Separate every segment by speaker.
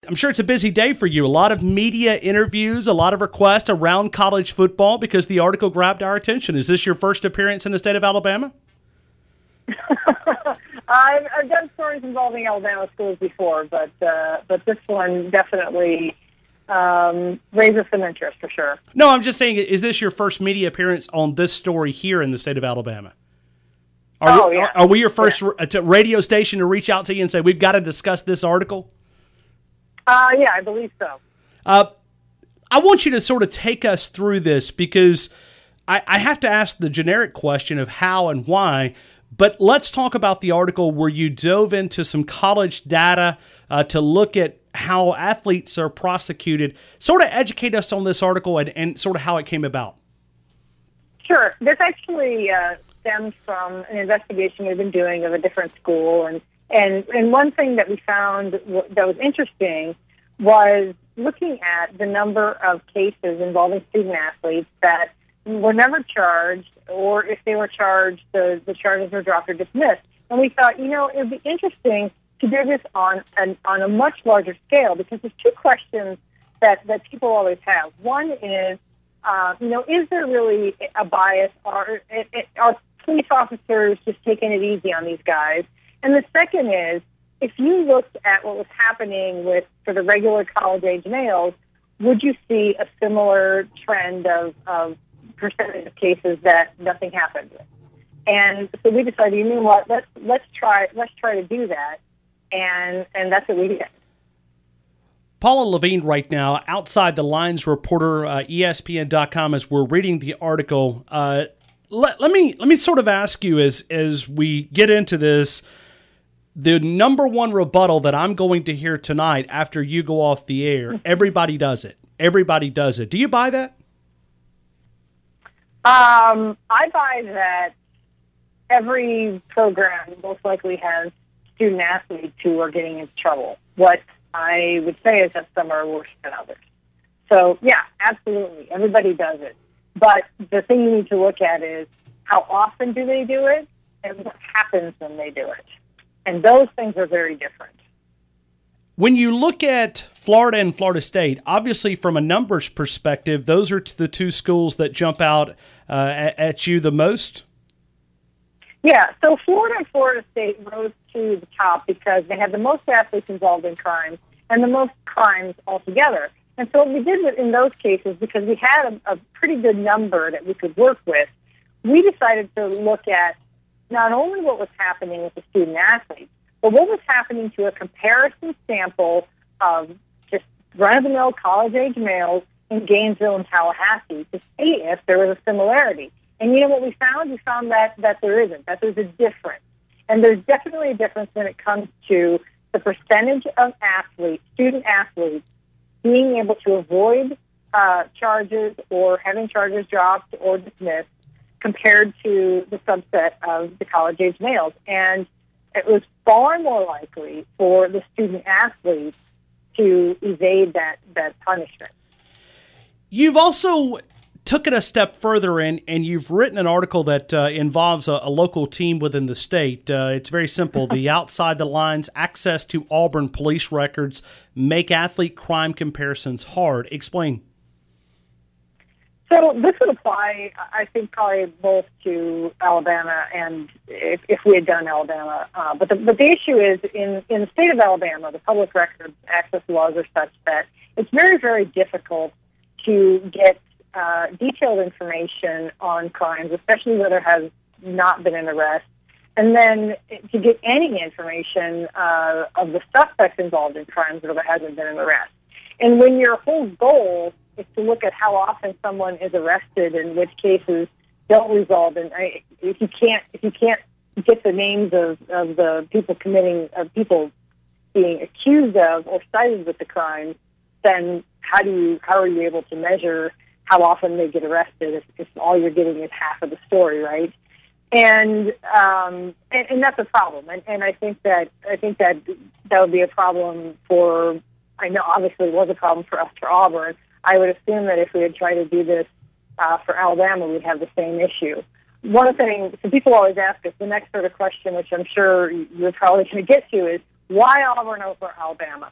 Speaker 1: I'm sure it's a busy day for you. A lot of media interviews, a lot of requests around college football because the article grabbed our attention. Is this your first appearance in the state of Alabama?
Speaker 2: I've done stories involving Alabama schools before, but this one definitely raises some interest for sure.
Speaker 1: No, I'm just saying, is this your first media appearance on this story here in the state of Alabama? Are we your first radio station to reach out to you and say, we've got to discuss this article?
Speaker 2: Yeah, I believe so.
Speaker 1: I want you to sort of take us through this because I have to ask the generic question of how and why, but let's talk about the article where you dove into some college data to look at how athletes are prosecuted. Sort of educate us on this article and sort of how it came about.
Speaker 2: Sure. This actually stems from an investigation we've been doing of a different school, and one thing that we found that was interesting was looking at the number of cases involving student athletes that were never charged, or if they were charged, the charges were dropped or dismissed. And we thought, it would be interesting to do this on a much larger scale, because there's two questions that people always have. One is, is there really a bias? Are police officers just taking it easy on these guys? And the second is, if you looked at what was happening with sort of regular college-age males, would you see a similar trend of percentage of cases that nothing happened with? And so we decided, you know what, let's try to do that, and that's what we did.
Speaker 1: Paula Lavigne right now, Outside the Lines reporter, ESPN.com, as we're reading the article. Let me sort of ask you as we get into this, the number one rebuttal that I'm going to hear tonight after you go off the air, everybody does it. Everybody does it. Do you buy that?
Speaker 2: I buy that every program most likely has student athletes who are getting into trouble. What I would say is that some are worse than others. So, yeah, absolutely. Everybody does it. But the thing you need to look at is how often do they do it and what happens when they do it. And those things are very different.
Speaker 1: When you look at Florida and Florida State, obviously from a numbers perspective, those are the two schools that jump out at you the most?
Speaker 2: Yeah, so Florida and Florida State rose to the top because they had the most athletes involved in crimes and the most crimes altogether. And so what we did in those cases, because we had a pretty good number that we could work with, we decided to look at not only what was happening with the student athletes, but what was happening to a comparison sample of just run-of-the-mill college-age males in Gainesville and Tallahassee to see if there was a similarity. And you know what we found? We found that there isn't, that there's a difference. And there's definitely a difference when it comes to the percentage of athletes, student athletes, being able to avoid charges or having charges dropped or dismissed compared to the subset of the college-age males. And it was far more likely for the student athletes to evade that punishment.
Speaker 1: You've also took it a step further and you've written an article that involves a local team within the state. It's very simple. The Outside the Lines access to Auburn police records make athlete crime comparisons hard. Explain.
Speaker 2: So this would apply, I think, probably both to Alabama and if we had done Alabama. But the issue is in the state of Alabama, the public records access laws are such that it's very, very difficult to get detailed information on crimes, especially where there has not been an arrest, and then to get any information of the suspects involved in crimes where there hasn't been an arrest. And when your whole goal is to look at how often someone is arrested and which cases don't resolve, and if you can't get the names of the people people being accused of or cited with the crimes, then how are you able to measure how often they get arrested if all you're getting is half of the story, right? And that's a problem. And I think that would be a problem for. I know obviously it was a problem for us for Auburn. I would assume that if we had tried to do this for Alabama, we'd have the same issue. One of the things, so people always ask us, the next sort of question, which I'm sure you're probably going to get to, is why Auburn over Alabama?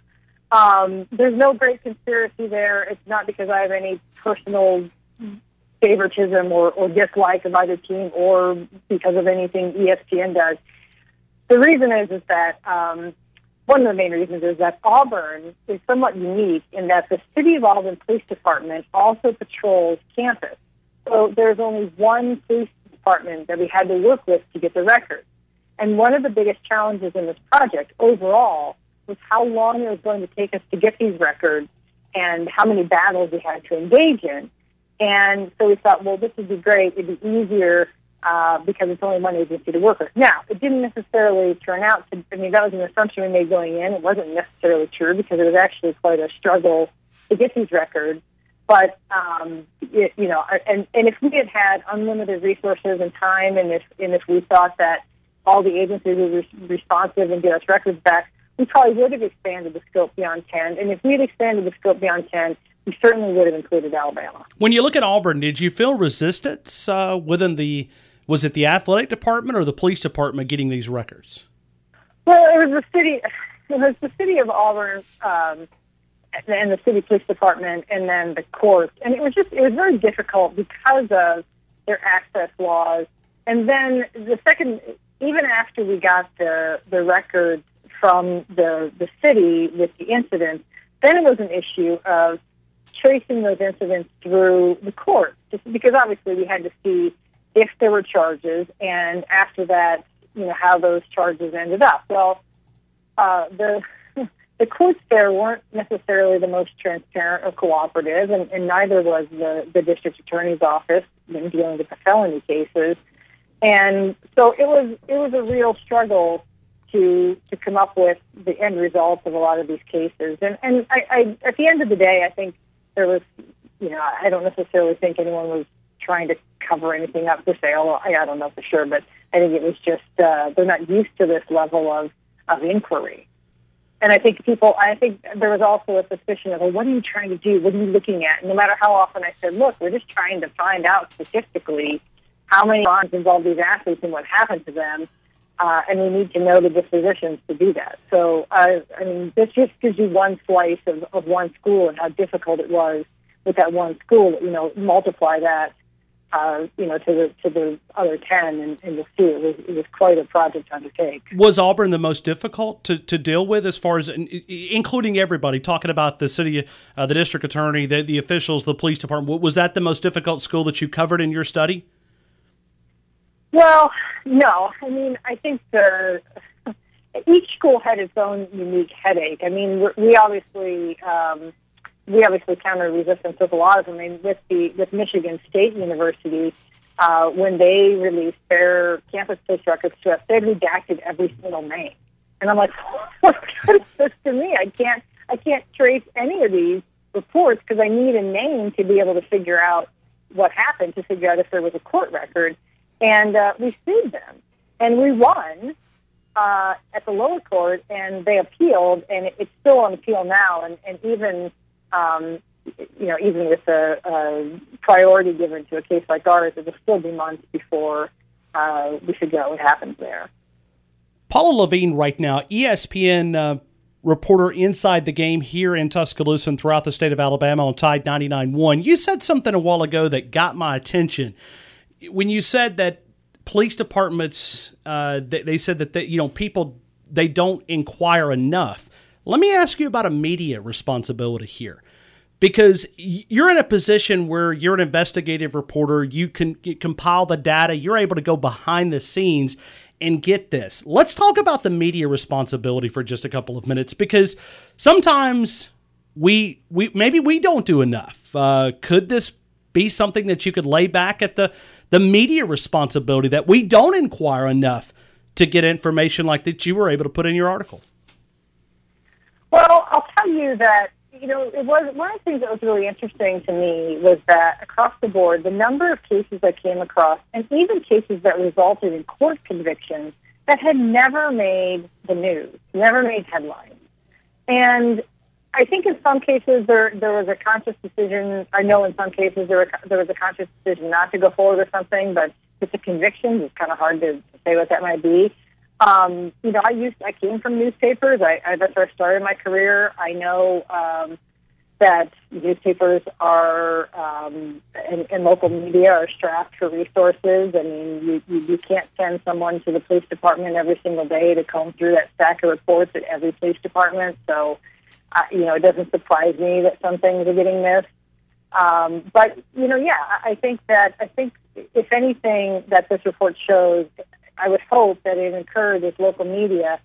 Speaker 2: There's no great conspiracy there. It's not because I have any personal favoritism or dislike of either team or because of anything ESPN does. The reason is that one of the main reasons is that Auburn is somewhat unique in that the City of Auburn Police Department also patrols campus. So there's only one police department that we had to work with to get the records. And one of the biggest challenges in this project overall was how long it was going to take us to get these records and how many battles we had to engage in. And so we thought, well, this would be great. It'd be easier because it's only one agency to work with. Now, it didn't necessarily turn out to, that was an assumption we made going in. It wasn't necessarily true because it was actually quite a struggle to get these records. But, and if we had had unlimited resources and time, and if we thought that all the agencies were responsive and get us records back, we probably would have expanded the scope beyond 10. And if we had expanded the scope beyond 10, we certainly would have included Alabama.
Speaker 1: When you look at Auburn, did you feel resistance was it the athletic department or the police department getting these records?
Speaker 2: Well, it was the city of Auburn, and the city police department, and then the courts. And it was very difficult because of their access laws. And then even after we got the records from the city with the incidents, then it was an issue of tracing those incidents through the courts, just because obviously we had to see if there were charges, and after that, how those charges ended up. Well, the courts there weren't necessarily the most transparent or cooperative, and neither was the district attorney's office in dealing with the felony cases. And so it was a real struggle to come up with the end results of a lot of these cases. And I at the end of the day, I think there was, I don't necessarily think anyone was trying to cover anything up to say, I don't know for sure, but I think it was just they're not used to this level of inquiry. And I think there was also a suspicion of, well, what are you trying to do? What are you looking at? And no matter how often I said, look, we're just trying to find out statistically how many crimes involve these athletes and what happened to them, and we need to know the dispositions to do that. So, this just gives you one slice of one school and how difficult it was with that one school. Multiply that, to the other 10, and you'll see it was quite a project to undertake.
Speaker 1: Was Auburn the most difficult to deal with, as far as including everybody, talking about the city, the district attorney, the officials, the police department? Was that the most difficult school that you covered in your study?
Speaker 2: Well, no. I think each school had its own unique headache. We obviously countered resistance with a lot of them. With Michigan State University, when they released their campus police records to us, they'd redacted every single name, and I'm like, what is this to me? I can't trace any of these reports because I need a name to be able to figure out what happened, to figure out if there was a court record. And we sued them, and we won at the lower court, and they appealed, and it's still on appeal now. And even even with the priority given to a case like ours, it will still be months before we figure out what happens there.
Speaker 1: Paula Lavigne right now, ESPN reporter inside the game here in Tuscaloosa and throughout the state of Alabama on Tide 99.1. You said something a while ago that got my attention. When you said that police departments, they said that people, they don't inquire enough. Let me ask you about a media responsibility here, because you're in a position where you're an investigative reporter. You can compile the data. You're able to go behind the scenes and get this. Let's talk about the media responsibility for just a couple of minutes, because sometimes maybe we don't do enough. Could this be something that you could lay back at the media responsibility, that we don't inquire enough to get information like that you were able to put in your article?
Speaker 2: Well, I'll tell you that, it was one of the things that was really interesting to me was that across the board, the number of cases I came across, and even cases that resulted in court convictions that had never made the news, never made headlines. And I think in some cases there was a conscious decision. I know in some cases there was a conscious decision not to go forward with something, but with the convictions, it's kind of hard to say what that might be. I came from newspapers. That's where I started my career. I know that newspapers are and local media are strapped for resources. I mean, you can't send someone to the police department every single day to comb through that stack of reports at every police department. So, it doesn't surprise me that some things are getting missed. But I think if anything that this report shows, I would hope that it encourages local media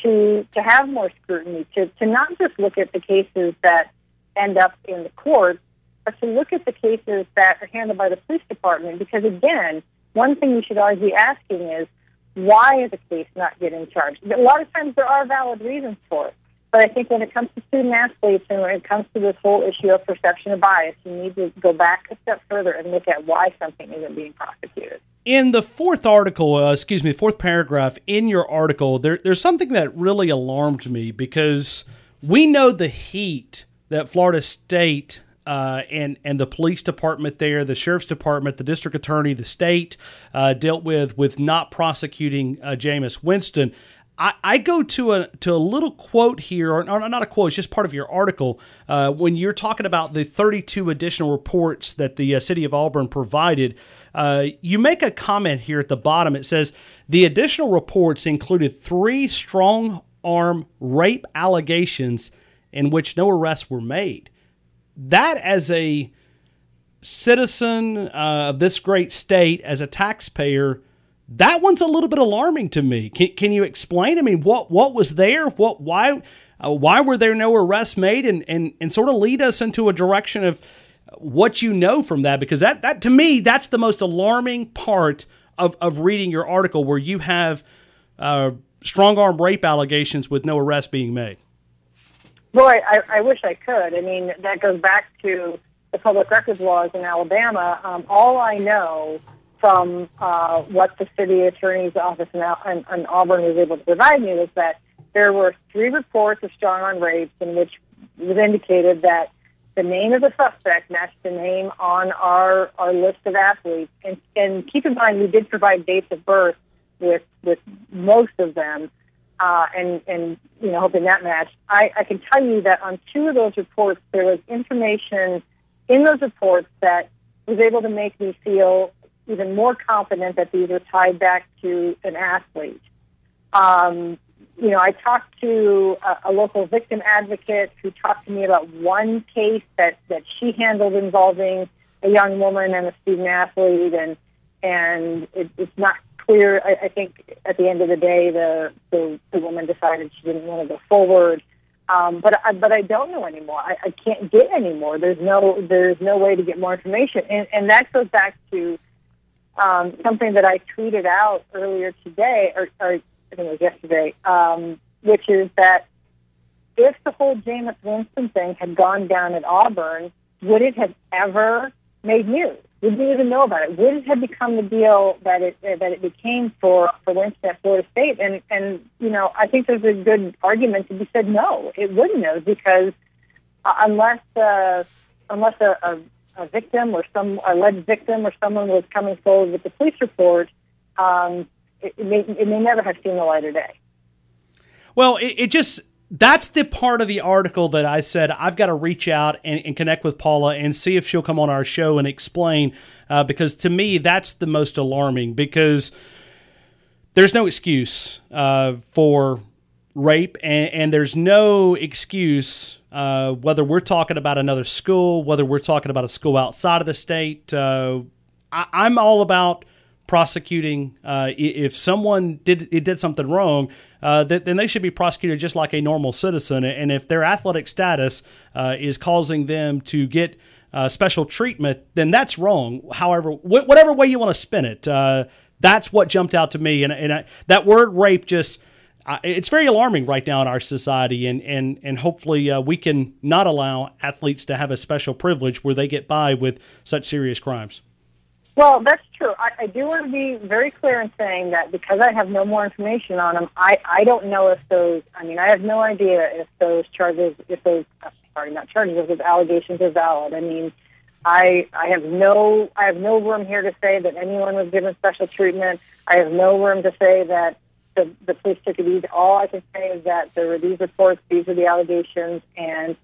Speaker 2: to have more scrutiny, to not just look at the cases that end up in the courts, but to look at the cases that are handled by the police department. Because again, one thing you should always be asking is, why is a case not getting charged? A lot of times there are valid reasons for it. But I think when it comes to student athletes and when it comes to this whole issue of perception of bias, you need to go back a step further and look at why something isn't being prosecuted.
Speaker 1: In the fourth paragraph in your article, there's something that really alarmed me, because we know the heat that Florida State and the police department there, the sheriff's department, the district attorney, the state dealt with not prosecuting Jameis Winston. I go to a little quote here, or not a quote, it's just part of your article, when you're talking about the 32 additional reports that the city of Auburn provided. You make a comment here at the bottom. It says, the additional reports included 3 strong-arm rape allegations in which no arrests were made. That, as a citizen of this great state, as a taxpayer, that one's a little bit alarming to me. Can you explain? I mean, what was there? Why were there no arrests made? And sort of lead us into a direction of what you know from that, because that to me, that's the most alarming part of reading your article, where you have strong-arm rape allegations with no arrests being made.
Speaker 2: Boy, I wish I could. I mean, that goes back to the public records laws in Alabama. All I know from what the city attorney's office in Auburn was able to provide me was that there were 3 reports of strong-arm rapes in which it was indicated that the name of the suspect matched the name on our list of athletes. And keep in mind, we did provide dates of birth with most of them. And hoping that matched. I can tell you that on 2 of those reports, there was information in those reports that was able to make me feel even more confident that these were tied back to an athlete. I talked to a local victim advocate who talked to me about one case that she handled involving a young woman and a student athlete, and it's not clear. I think at the end of the day, the woman decided she didn't want to go forward. But I don't know anymore. I can't get any more. There's no way to get more information, and that goes back to something that I tweeted out earlier today, or I think it was yesterday, which is that if the whole Jameis Winston thing had gone down at Auburn, would it have ever made news? Would we even know about it? Would it have become the deal that it became for Winston at Florida State? And I think there's a good argument to be said no, it wouldn't have, because unless a victim or some alleged victim or someone was coming forward with the police report, it may never have seen the light of day.
Speaker 1: Well, that's the part of the article that I said I've got to reach out and connect with Paula and see if she'll come on our show and explain, because to me that's the most alarming, because there's no excuse for rape, and there's no excuse whether we're talking about another school, whether we're talking about a school outside of the state. I'm all about prosecuting. If someone did something wrong, then they should be prosecuted just like a normal citizen. And if their athletic status is causing them to get special treatment, then that's wrong. However, whatever way you want to spin it, that's what jumped out to me. And that word rape just, it's very alarming right now in our society. And hopefully we can not allow athletes to have a special privilege where they get by with such serious crimes.
Speaker 2: Well, that's true. I do want to be very clear in saying that because I have no more information on them, I don't know if those, I have no idea if those charges, if those allegations are valid. I have no room here to say that anyone was given special treatment. I have no room to say that the police took it easy. All I can say is that there were these reports, these are the allegations, and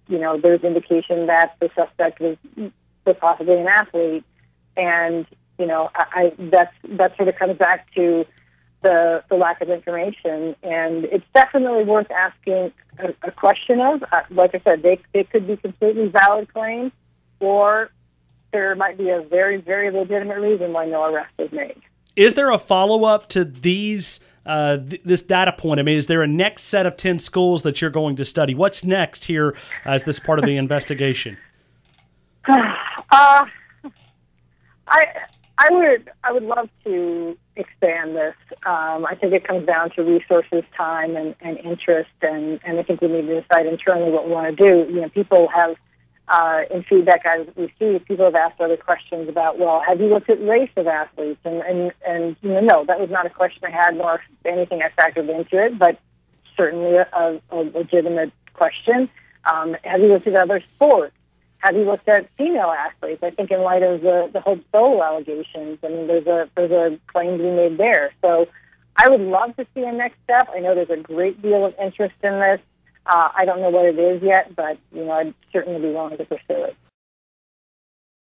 Speaker 2: there's indication that the suspect was possibly an athlete, and that sort of comes back to the lack of information, and it's definitely worth asking a question of. Like I said, they could be completely valid claims, or there might be a very, very legitimate reason why no arrest was made.
Speaker 1: Is there a follow-up to these this data point? I mean, is there a next set of 10 schools that you're going to study? What's next here as this part of the investigation?
Speaker 2: I would love to expand this. I think it comes down to resources, time, and interest, and I think we need to decide internally what we want to do. People have, in feedback I've received, people have asked other questions about, well, have you looked at race of athletes? And no, that was not a question I had, nor anything I factored into it, but certainly a legitimate question. Have you looked at other sports? Have you looked at female athletes? I think in light of the Hope Solo allegations, I mean, there's a claim to be made there. So I would love to see a next step. I know there's a great deal of interest in this. I don't know what it is yet, but I'd certainly be willing to pursue it.